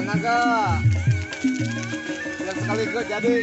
tenaga yang sekaligus jadi.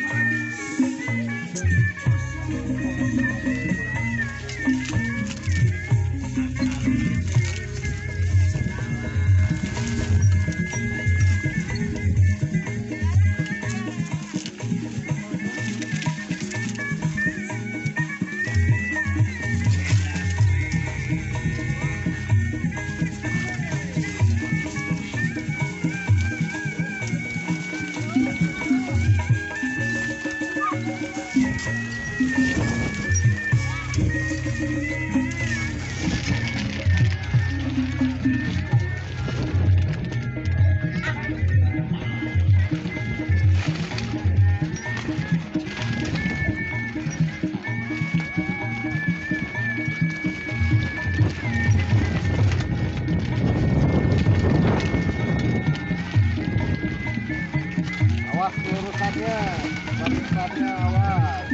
Awas kelurusannya, barisannya awas.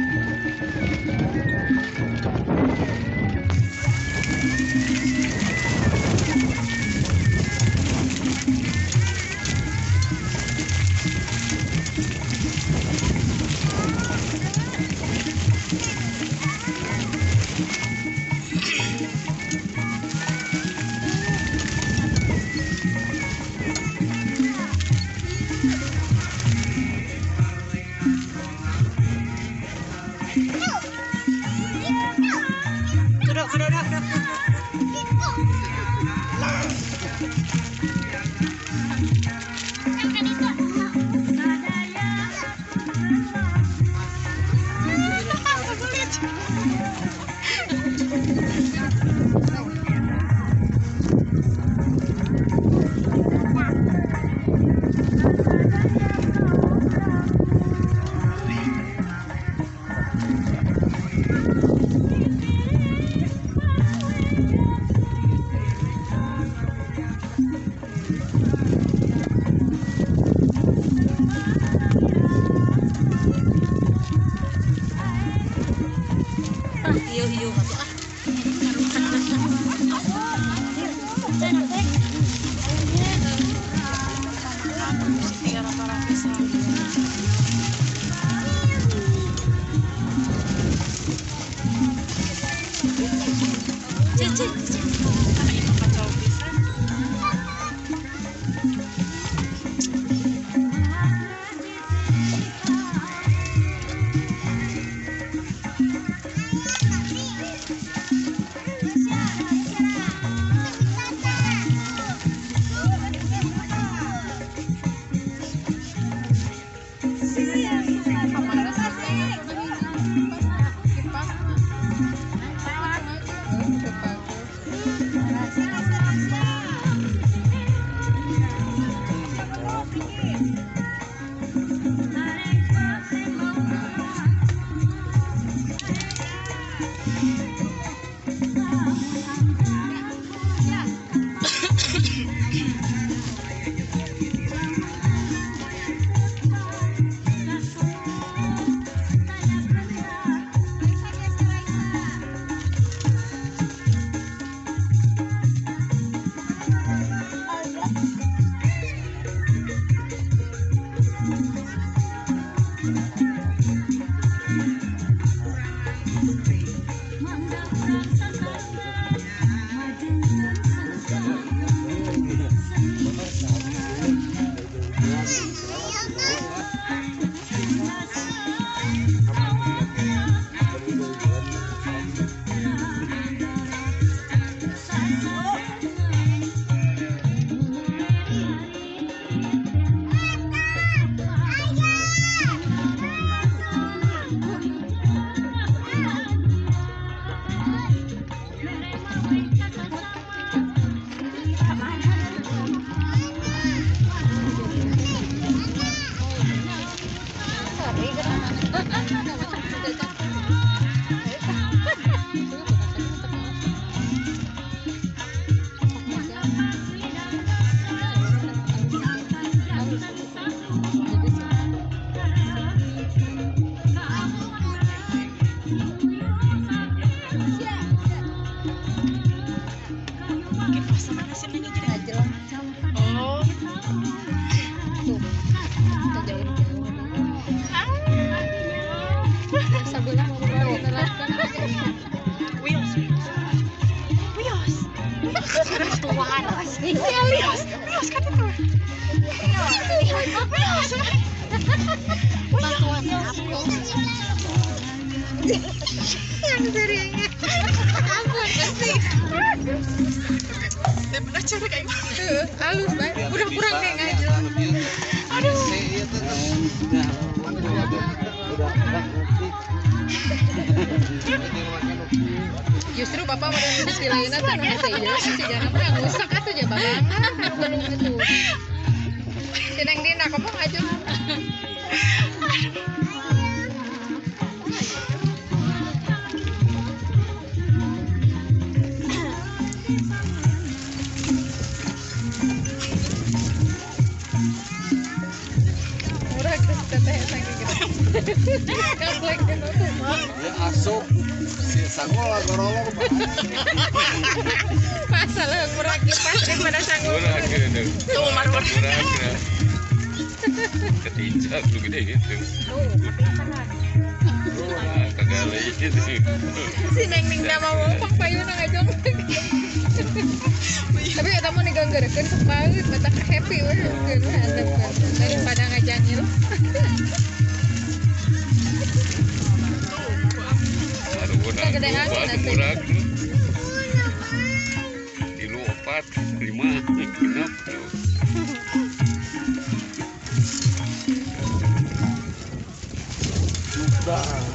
Hiu-hiu masuk ah. Tuan asli. Lios kan itu. Bantuan aku. Yang serinya. Daripada cara kayak gitu. Halus banget. Kurang-kurang kayak ngajel. Aduh. Justru bapak mau istilahnya tanah saya si jangan mah ngusak atuh aja babangan belum itu. Seneng dina kamu aja. Murah geus teteh saking gitu. Kaplek gitu tuh mah. Ya asup si sanggol gorolong. Masalah murah kipas daripada sanggul. Murah gitu. Tuh marmer. Murah. Ketinjak lu gede gitu. Kagak gitu. Si Neng Ning nama ngomong payun ngajong. Tapi ya tamu nih ganggerekeun sok banget mata happy we geun handap daripada ngajangil. Kegedean Murah. Di lu 4, 5, 6. Dah.